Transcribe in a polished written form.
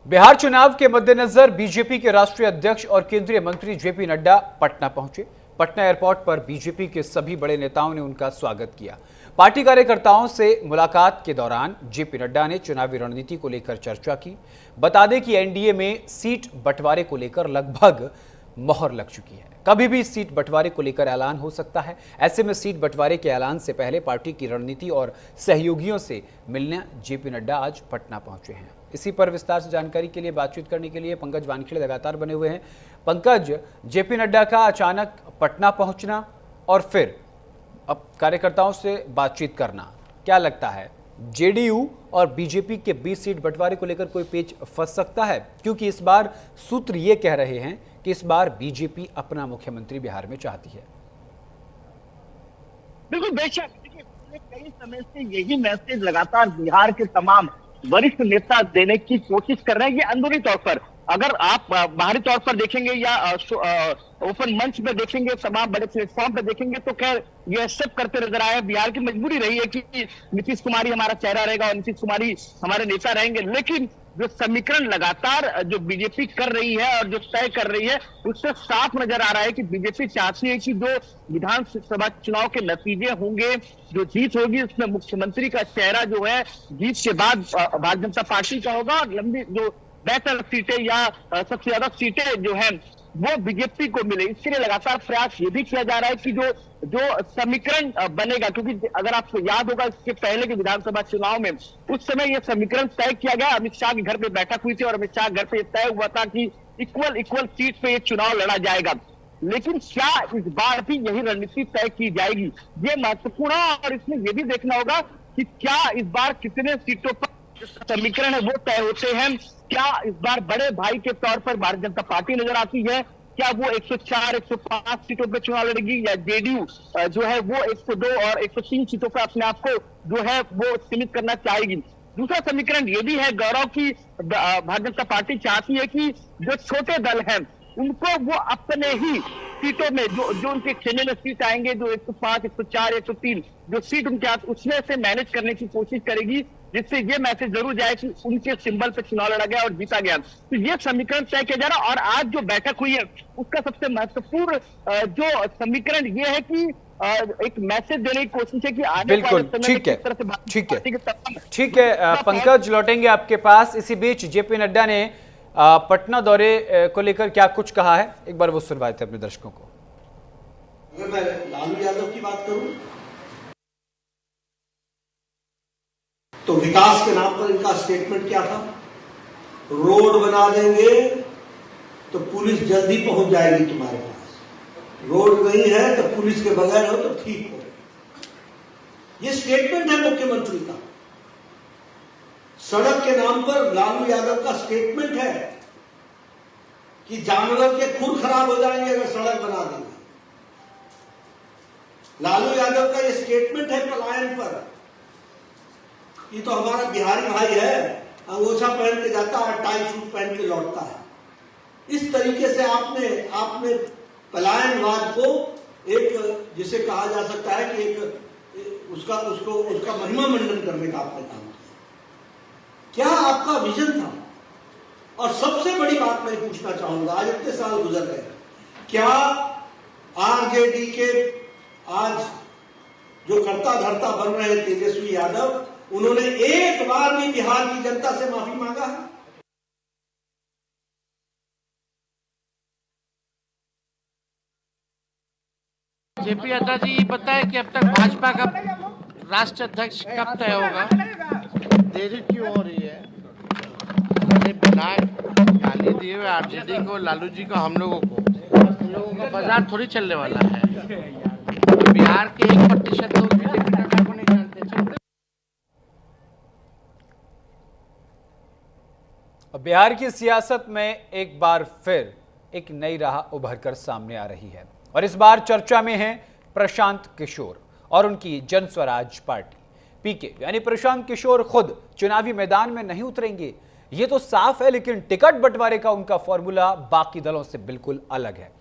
बिहार चुनाव के मद्देनजर बीजेपी के राष्ट्रीय अध्यक्ष और केंद्रीय मंत्री जेपी नड्डा पटना पहुंचे। पटना एयरपोर्ट पर बीजेपी के सभी बड़े नेताओं ने उनका स्वागत किया। पार्टी कार्यकर्ताओं से मुलाकात के दौरान जेपी नड्डा ने चुनावी रणनीति को लेकर चर्चा की। बता दें कि एनडीए में सीट बंटवारे को लेकर लगभग मोहर लग चुकी है। कभी भी सीट बंटवारे को लेकर ऐलान हो सकता है। ऐसे में सीट बंटवारे के ऐलान से पहले पार्टी की रणनीति और सहयोगियों से मिलने जेपी नड्डा आज पटना पहुंचे हैं। इसी पर विस्तार से जानकारी के लिए बातचीत करने के लिए पंकज वानखेड़े लगातार बने हुए हैं। पंकज, जेपी नड्डा का अचानक पटना पहुंचना और फिर अब कार्यकर्ताओं से बातचीत करना, क्या लगता है जेडीयू और बीजेपी के बीच सीट बंटवारे को लेकर कोई पेच फंस सकता है? क्योंकि इस बार सूत्र ये कह रहे हैं कि इस बार बीजेपी अपना मुख्यमंत्री बिहार में चाहती है। बिल्कुल बेशक, देखिए कई समय से यही मैसेज लगातार बिहार के तमाम वरिष्ठ नेता देने की कोशिश कर रहे हैं। ये अंदरूनी तौर पर, अगर आप बाहरी तौर पर देखेंगे या ओपन मंच पे देखेंगे, तमाम बड़े प्लेटफॉर्म पे देखेंगे, तो खैर ये सब करते नजर आए। बिहार की मजबूरी रही है कि नीतीश कुमार ही हमारा चेहरा रहेगा और नीतीश कुमार ही हमारे नेता रहेंगे। लेकिन जो समीकरण लगातार जो बीजेपी कर रही है और जो तय कर रही है, उससे साफ नजर आ रहा है कि बीजेपी चाहती है कि जो विधानसभा चुनाव के नतीजे होंगे, जो जीत होगी, उसमें मुख्यमंत्री का चेहरा जो है जीत के बाद भारतीय जनता पार्टी का होगा और लंबी जो बेहतर सीटें या सबसे ज्यादा सीटें जो है वो बीजेपी को मिले। इसके लिए लगातार प्रयास ये भी किया जा रहा है कि जो समीकरण बनेगा, क्योंकि अगर आपको याद होगा इसके पहले के विधानसभा चुनाव में उस समय यह समीकरण तय किया गया। अमित शाह के घर पे बैठक हुई थी और अमित शाह घर पे तय हुआ था कि इक्वल सीट पे ये चुनाव लड़ा जाएगा। लेकिन क्या इस बार भी यही रणनीति तय की जाएगी, ये महत्वपूर्ण है। और इसमें यह भी देखना होगा कि क्या इस बार कितने सीटों पर समीकरण है वो तय होते हैं। क्या इस बार बड़े भाई के तौर पर भारतीय जनता पार्टी नजर आती है? क्या वो 104, 105 सीटों पे चुनाव लड़ेगी या जेडीयू जो है वो 102 और 103 सीटों पर अपने आप को जो है वो सीमित करना चाहेगी? दूसरा समीकरण ये भी है गौरव की भारतीय जनता पार्टी चाहती है कि जो छोटे दल हैं उनको वो अपने ही सीटों में जो उनके खेमे में सीट आएंगे, जो 105, 104, 103 जो सीट उनके हाथ, उसमें से मैनेज करने की कोशिश करेगी, जिससे ये मैसेज जरूर जाए कि उनके सिंबल पे चुनाव लड़ा गया और जीता गया। तो ये समीकरण तय किया जा रहा है। और आज जो बैठक हुई है उसका सबसे महत्वपूर्ण जो समीकरण ये है कि एक मैसेज देने की कोशिश है कि आने वाले समय में किस तरह से ठीक है पंकज, लौटेंगे आपके पास। इसी बीच जेपी नड्डा ने पटना दौरे को लेकर क्या कुछ कहा है, एक बार वो सुनवाए थे अपने दर्शकों को। अगर मैं लालू यादव की बात करूं तो विकास के नाम पर इनका स्टेटमेंट क्या था? रोड बना देंगे तो पुलिस जल्दी पहुंच जाएगी तुम्हारे पास, रोड नहीं है तो पुलिस के बगैर हो तो ठीक हो। ये स्टेटमेंट है मुख्यमंत्री का। सड़क के नाम पर लालू यादव का स्टेटमेंट है कि जानवर के खुर खराब हो जाएंगे अगर सड़क बना देंगे। लालू यादव का ये स्टेटमेंट है पलायन पर। ये तो हमारा बिहारी भाई है, अंगोछा पहन के जाता है, टाई सूट पहन के लौटता है। इस तरीके से आपने पलायनवाद को एक, जिसे कहा जा सकता है कि एक उसका महिमा मंडन करने का आपने काम किया। क्या आपका विजन था? और सबसे बड़ी बात मैं पूछना चाहूंगा, आज इतने साल गुजर गए, क्या आरजेडी के आज जो करता धरता बन रहे तेजस्वी यादव, उन्होंने एक बार भी बिहार की जनता से माफी मांगा है? जेपी नड्डा जी बताए कि अब तक भाजपा का राष्ट्रीय अध्यक्ष कब तय होगा? देरी क्यों हो रही है? बना गाली दिए हुए आरजेडी को, लालू जी को, हम लोगों को, हम लोगों का बाजार थोड़ी चलने वाला है। बिहार के 1% लोग बीजेपी सरकार को नहीं जानते। बिहार की सियासत में एक बार फिर एक नई राह उभर कर सामने आ रही है और इस बार चर्चा में है प्रशांत किशोर और उनकी जन स्वराज पार्टी पीके। यानी प्रशांत किशोर खुद चुनावी मैदान में नहीं उतरेंगे, ये तो साफ है, लेकिन टिकट बंटवारे का उनका फॉर्मूला बाकी दलों से बिल्कुल अलग है।